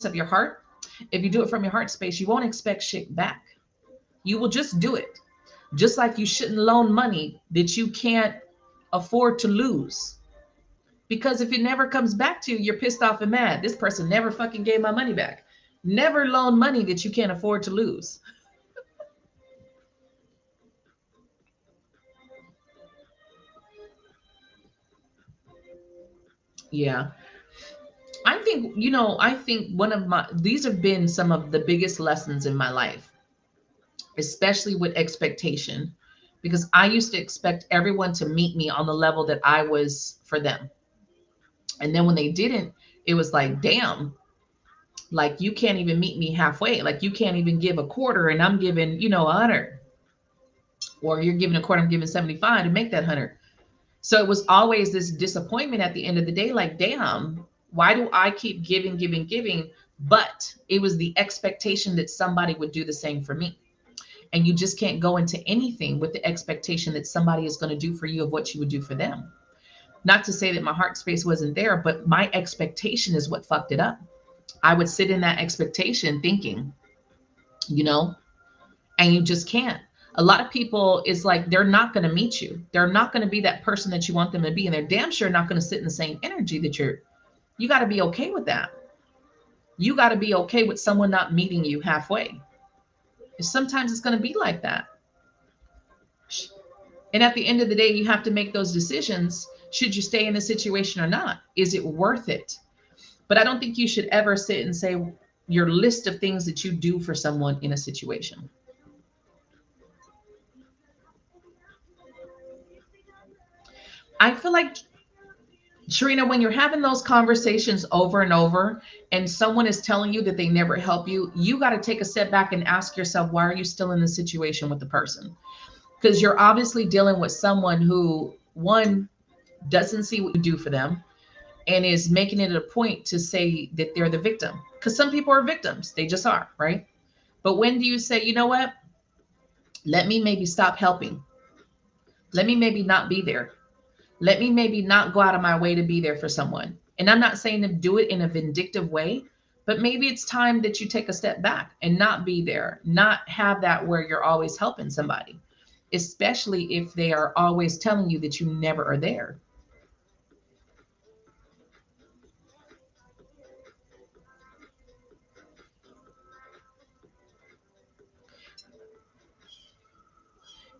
of your heart, if you do it from your heart space, you won't expect shit back. You will just do it. Just like you shouldn't loan money that you can't afford to lose. Because if it never comes back to you, you're pissed off and mad. This person never fucking gave my money back. Never loan money that you can't afford to lose. Yeah. I think these have been some of the biggest lessons in my life, especially with expectation, because I used to expect everyone to meet me on the level that I was for them. And then when they didn't, it was like, damn, like you can't even meet me halfway. Like you can't even give a quarter and I'm giving, 100. Or you're giving a quarter, I'm giving 75 to make that 100. So it was always this disappointment at the end of the day, like, damn, why do I keep giving, giving, giving? But it was the expectation that somebody would do the same for me. And you just can't go into anything with the expectation that somebody is going to do for you of what you would do for them. Not to say that my heart space wasn't there, but my expectation is what fucked it up. I would sit in that expectation thinking, you know, and you just can't. A lot of people is like they're not going to meet you. They're not going to be that person that you want them to be, and they're damn sure not going to sit in the same energy that you're. You got to be okay with that. You got to be okay with someone not meeting you halfway. Sometimes it's going to be like that. And at the end of the day, you have to make those decisions. Should you stay in the situation or not? Is it worth it? But I don't think you should ever sit and say your list of things that you do for someone in a situation. I feel like, Sharina, when you're having those conversations over and over and someone is telling you that they never help you, you got to take a step back and ask yourself, why are you still in the situation with the person? Because you're obviously dealing with someone who, one, doesn't see what you do for them and is making it a point to say that they're the victim. Because some people are victims, they just are, right? But when do you say, you know what? Let me maybe stop helping. Let me maybe not be there. Let me maybe not go out of my way to be there for someone. And I'm not saying to do it in a vindictive way, but maybe it's time that you take a step back and not be there, not have that where you're always helping somebody, especially if they are always telling you that you never are there.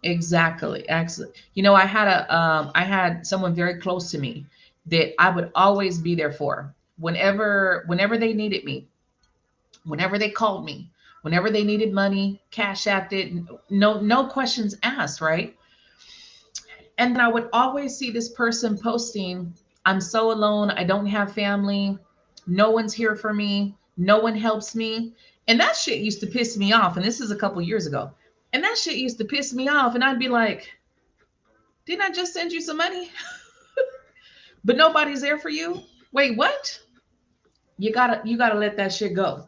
Exactly. Excellent. I had someone very close to me that I would always be there for whenever they needed me, whenever they called me, whenever they needed money, cash apped it, no questions asked, right? And then I would always see this person posting, I'm so alone, I don't have family, no one's here for me, no one helps me. And that shit used to piss me off. And this is a couple years ago. And that shit used to piss me off. And I'd be like, didn't I just send you some money? But nobody's there for you? Wait, what? You gotta let that shit go.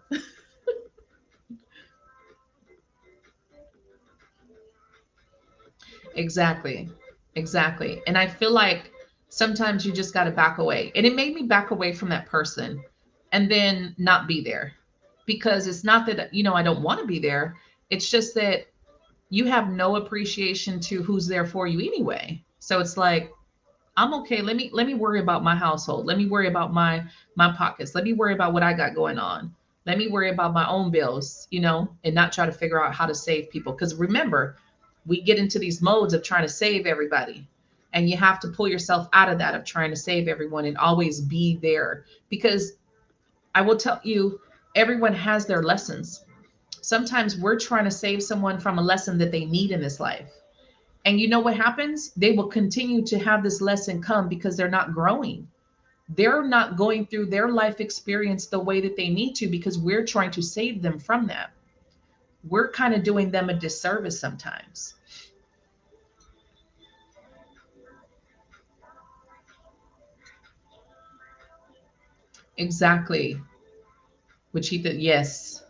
Exactly. Exactly. And I feel like sometimes you just got to back away. And it made me back away from that person and then not be there. Because it's not that, I don't want to be there. It's just that you have no appreciation to who's there for you anyway. So it's like, I'm okay. Let me worry about my household. Let me worry about my pockets. Let me worry about what I got going on. Let me worry about my own bills, and not try to figure out how to save people. Because remember, we get into these modes of trying to save everybody. And you have to pull yourself out of that of trying to save everyone and always be there. Because I will tell you, everyone has their lessons. Sometimes we're trying to save someone from a lesson that they need in this life. And you know what happens? They will continue to have this lesson come because they're not growing. They're not going through their life experience the way that they need to because we're trying to save them from that. We're kind of doing them a disservice sometimes. Exactly. Which he did. Yes,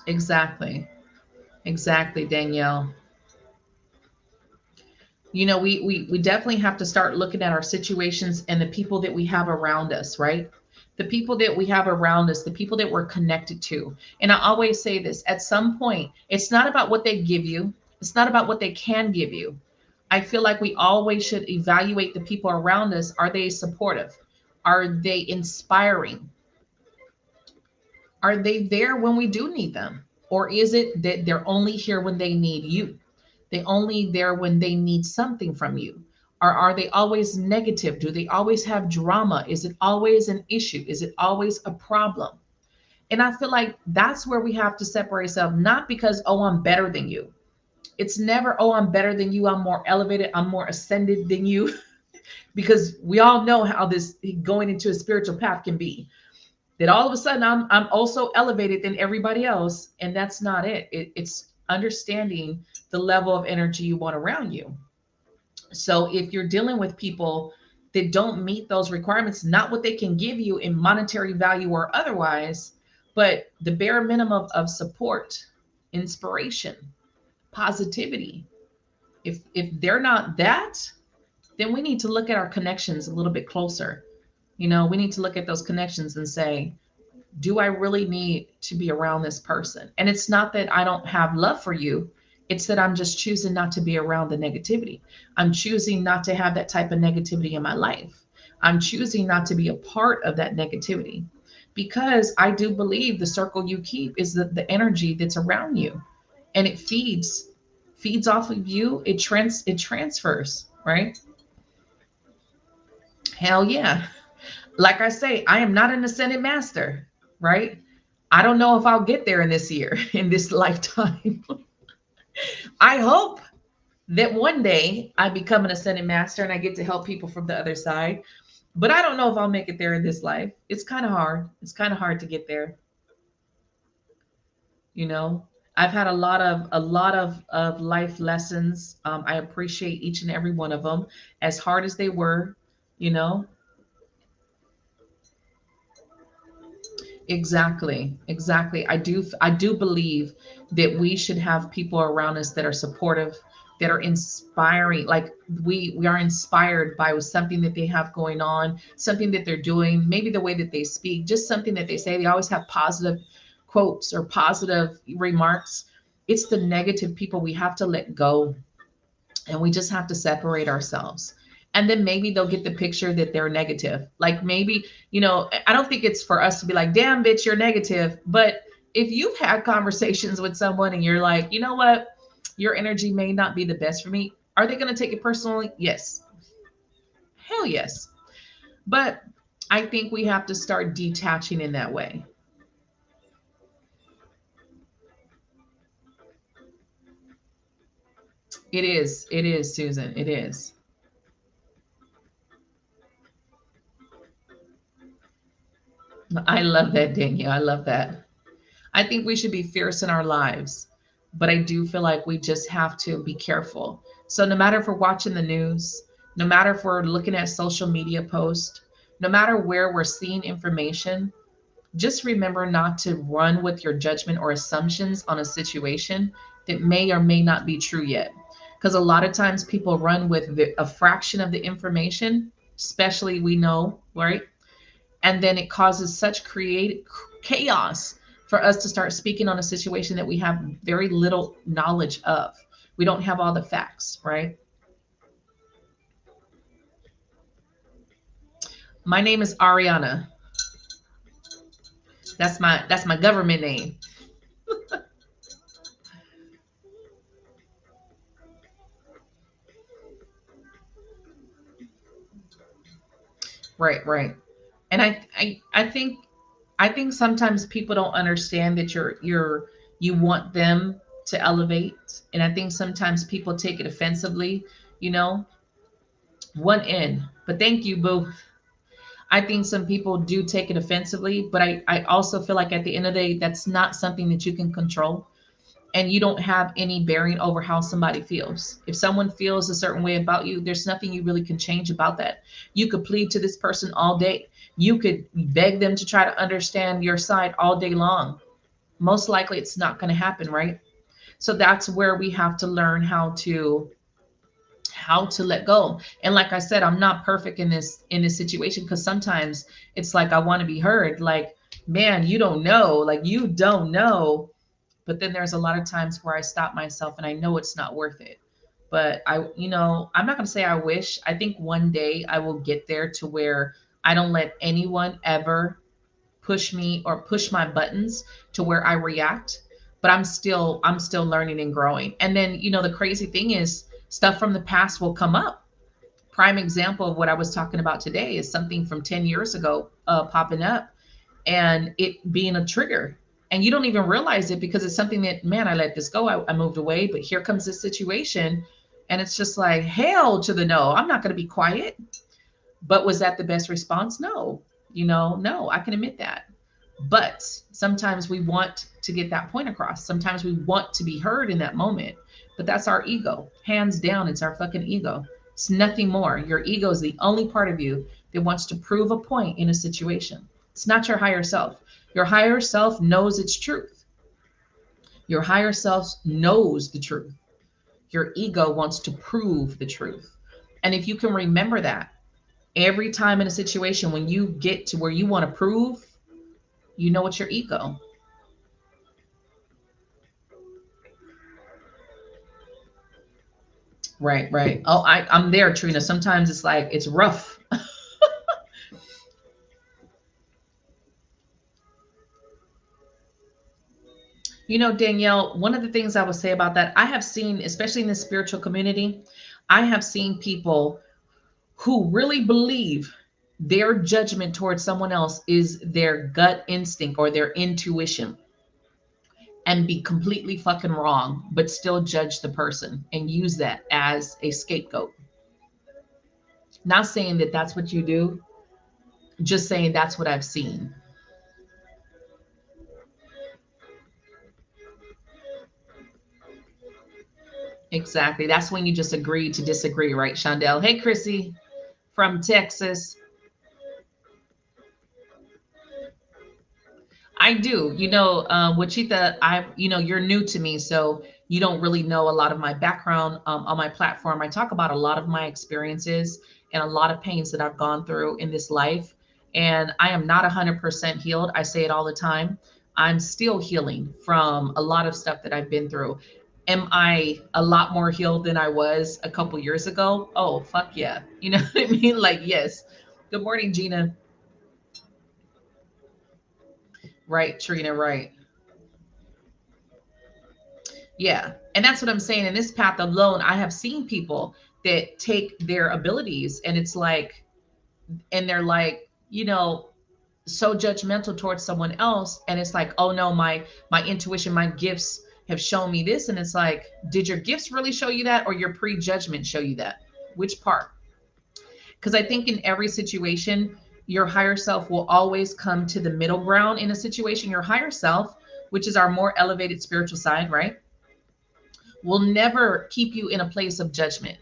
exactly. Exactly, Danielle. We definitely have to start looking at our situations and the people that we have around us, right? The people that we have around us, the people that we're connected to. And I always say this, at some point, it's not about what they give you, it's not about what they can give you. I feel like we always should evaluate the people around us. Are they supportive? Are they inspiring? Are they there when we do need them? Or is it that they're only here when they need you? They only there when they need something from you? Or are they always negative? Do they always have drama? Is it always an issue? Is it always a problem? And I feel like that's where we have to separate ourselves, not because, oh, I'm better than you. It's never, oh, I'm better than you. I'm more elevated. I'm more ascended than you. Because we all know how this going into a spiritual path can be, that all of a sudden I'm also elevated than everybody else. And that's not it. It's understanding the level of energy you want around you. So if you're dealing with people that don't meet those requirements, not what they can give you in monetary value or otherwise, but the bare minimum of support, inspiration, positivity. If they're not that, then we need to look at our connections a little bit closer. We need to look at those connections and say, do I really need to be around this person? And it's not that I don't have love for you. It's that I'm just choosing not to be around the negativity. I'm choosing not to have that type of negativity in my life. I'm choosing not to be a part of that negativity, because I do believe the circle you keep is the energy that's around you, and it feeds off of you. It transfers, right? Hell yeah. Like I say, I am not an ascended master, right? I don't know if I'll get there in this year, in this lifetime. I hope that one day I become an ascended master and I get to help people from the other side. But I don't know if I'll make it there in this life. It's kind of hard. It's kind of hard to get there. You know, I've had a lot of life lessons. I appreciate each and every one of them, as hard as they were. You know, exactly, exactly. I do believe that we should have people around us that are supportive, that are inspiring. Like we are inspired by something that they have going on, something that they're doing, maybe the way that they speak, just something that they say. They always have positive quotes or positive remarks. It's the negative people we have to let go, and we just have to separate ourselves. And then maybe they'll get the picture that they're negative. Like maybe, I don't think it's for us to be like, damn bitch, you're negative. But if you've had conversations with someone and you're like, you know what, your energy may not be the best for me, are they going to take it personally? Yes. Hell yes. But I think we have to start detaching in that way. It is. It is, Susan. It is. I love that, Danielle. I love that. I think we should be fierce in our lives, but I do feel like we just have to be careful. So, no matter if we're watching the news, no matter if we're looking at social media posts, no matter where we're seeing information, just remember not to run with your judgment or assumptions on a situation that may or may not be true yet. Because a lot of times people run with a fraction of the information, especially we know, right? And then it causes such create chaos for us to start speaking on a situation that we have very little knowledge of. We don't have all the facts, right? My name is Ariana. That's my government name. Right, right. And I think sometimes people don't understand that you want them to elevate. And I think sometimes people take it offensively, you know, one in. But thank you, boo. I think some people do take it offensively, but I also feel like at the end of the day, that's not something that you can control. And you don't have any bearing over how somebody feels. If someone feels a certain way about you, there's nothing you really can change about that. You could plead to this person all day. You could beg them to try to understand your side all day long. Most likely it's not going to happen, right? So that's where we have to learn how to let go. And like I said, I'm not perfect in this situation, because sometimes it's like I want to be heard, like, man, you don't know, like you don't know. But then there's a lot of times where I stop myself and I know it's not worth it. But I'm not going to say I wish. I think one day I will get there to where I don't let anyone ever push me or push my buttons to where I react. But I'm still learning and growing. And then, the crazy thing is, stuff from the past will come up. Prime example of what I was talking about today is something from 10 years ago popping up, and it being a trigger. And you don't even realize it, because it's something that, man, I let this go. I moved away, but here comes this situation. And it's just like, hell to the no. I'm not going to be quiet. But was that the best response? No. No, I can admit that. But sometimes we want to get that point across. Sometimes we want to be heard in that moment. But that's our ego. Hands down, it's our fucking ego. It's nothing more. Your ego is the only part of you that wants to prove a point in a situation. It's not your higher self. Your higher self knows its truth. Your higher self knows the truth. Your ego wants to prove the truth. And if you can remember that every time in a situation, when you get to where you want to prove, it's your ego. Right, right. Oh, I'm there, Trina. Sometimes it's like, it's rough. Danielle, one of the things I would say about that, I have seen, especially in the spiritual community, I have seen people who really believe their judgment towards someone else is their gut instinct or their intuition, and be completely fucking wrong, but still judge the person and use that as a scapegoat. Not saying that that's what you do, just saying that's what I've seen. Exactly. That's when you just agree to disagree, right, Shondell? Hey, Chrissy from Texas. I do. Wachita, you're new to me, so you don't really know a lot of my background. On my platform, I talk about a lot of my experiences and a lot of pains that I've gone through in this life. And I am not 100% healed. I say it all the time. I'm still healing from a lot of stuff that I've been through. Am I a lot more healed than I was a couple years ago? Oh, fuck yeah. You know what I mean? Like, yes. Good morning, Gina. Right, Trina, right. Yeah. And that's what I'm saying. In this path alone, I have seen people that take their abilities, and it's like, and they're like, so judgmental towards someone else. And it's like, oh no, my intuition, my gifts have shown me this. And it's like, did your gifts really show you that, or your prejudgment show you that? Which part? Because I think in every situation, your higher self will always come to the middle ground in a situation. Your higher self, which is our more elevated spiritual side, right, will never keep you in a place of judgment.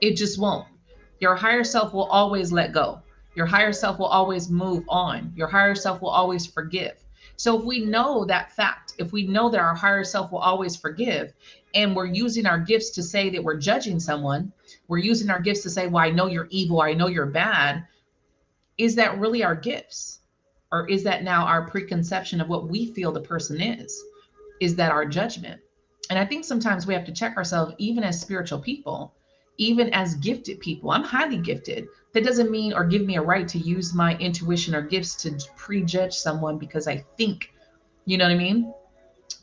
It just won't. Your higher self will always let go. Your higher self will always move on. Your higher self will always forgive. So if we know that fact, if we know that our higher self will always forgive, and we're using our gifts to say that we're judging someone, we're using our gifts to say, well, I know you're evil, I know you're bad. Is that really our gifts? Or is that now our preconception of what we feel the person is? Is that our judgment? And I think sometimes we have to check ourselves, even as spiritual people, even as gifted people. I'm highly gifted. That doesn't mean or give me a right to use my intuition or gifts to prejudge someone because I think, you know what I mean?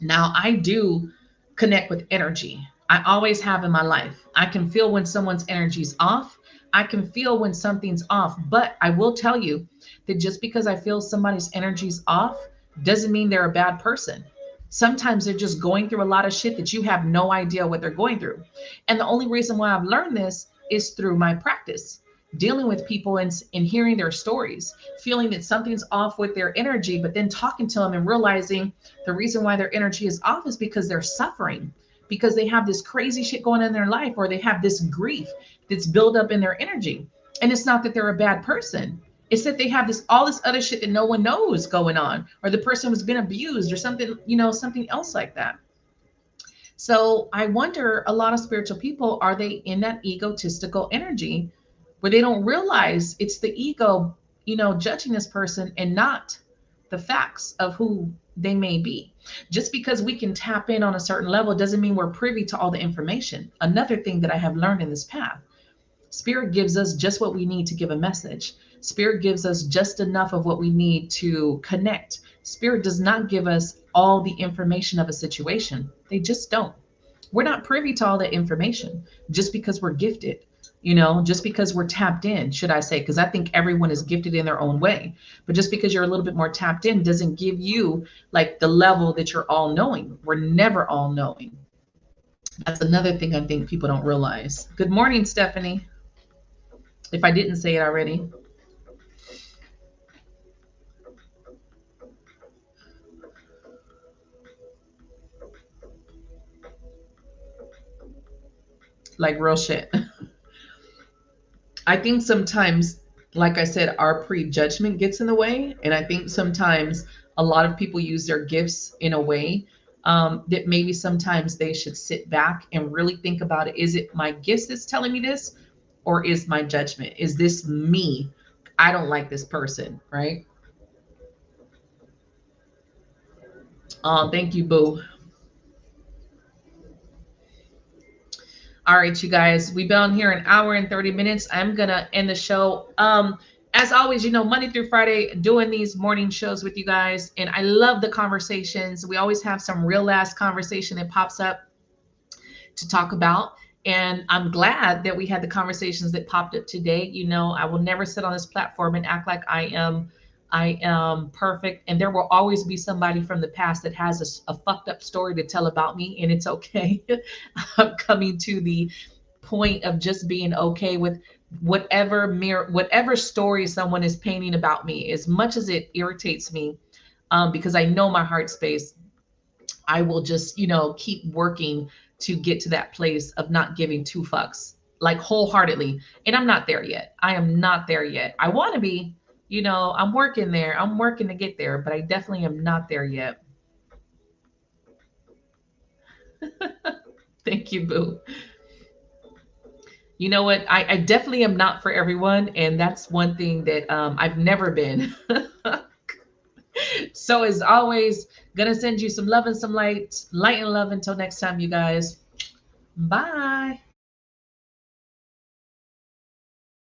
Now, I do connect with energy. I always have in my life. I can feel when someone's energy's off. I can feel when something's off. But I will tell you that just because I feel somebody's energy's off doesn't mean they're a bad person. Sometimes they're just going through a lot of shit that you have no idea what they're going through. And the only reason why I've learned this is through my practice, dealing with people and hearing their stories, feeling that something's off with their energy, but then talking to them and realizing the reason why their energy is off is because they're suffering, because they have this crazy shit going on in their life, or they have this grief that's built up in their energy. And it's not that they're a bad person. It's that they have this all this other shit that no one knows going on, or the person has been abused or something, something else like that. So I wonder, a lot of spiritual people, are they in that egotistical energy where they don't realize it's the ego, judging this person and not the facts of who they may be. Just because we can tap in on a certain level doesn't mean we're privy to all the information. Another thing that I have learned in this path, Spirit gives us just what we need to give a message. Spirit gives us just enough of what we need to connect. Spirit does not give us all the information of a situation. They just don't. We're not privy to all that information just because we're gifted, just because we're tapped in, should I say, because I think everyone is gifted in their own way. But just because you're a little bit more tapped in doesn't give you like the level that you're all knowing. We're never all knowing. That's another thing I think people don't realize. Good morning, Stephanie. If I didn't say it already. Like real shit. I think sometimes, like I said, our prejudgment gets in the way. And I think sometimes a lot of people use their gifts in a way that maybe sometimes they should sit back and really think about it. Is it my gifts that's telling me this? Or is my judgment? Is this me? I don't like this person, right? Thank you, Boo. All right, you guys, we've been on here an hour and 30 minutes. I'm gonna end the show. As always, Monday through Friday, doing these morning shows with you guys, and I love the conversations. We always have some real last conversation that pops up to talk about. And I'm glad that we had the conversations that popped up today. I will never sit on this platform and act like I am perfect. And there will always be somebody from the past that has a fucked up story to tell about me, and it's okay. I'm coming to the point of just being okay with whatever story someone is painting about me, as much as it irritates me, because I know my heart space. I will just, keep working to get to that place of not giving two fucks, like wholeheartedly. And I'm not there yet. I am not there yet. I want to be, I'm working there. I'm working to get there, but I definitely am not there yet. Thank you, Boo. You know what? I definitely am not for everyone. And that's one thing that I've never been. So as always, gonna send you some love and some light and love until next time, you guys. Bye.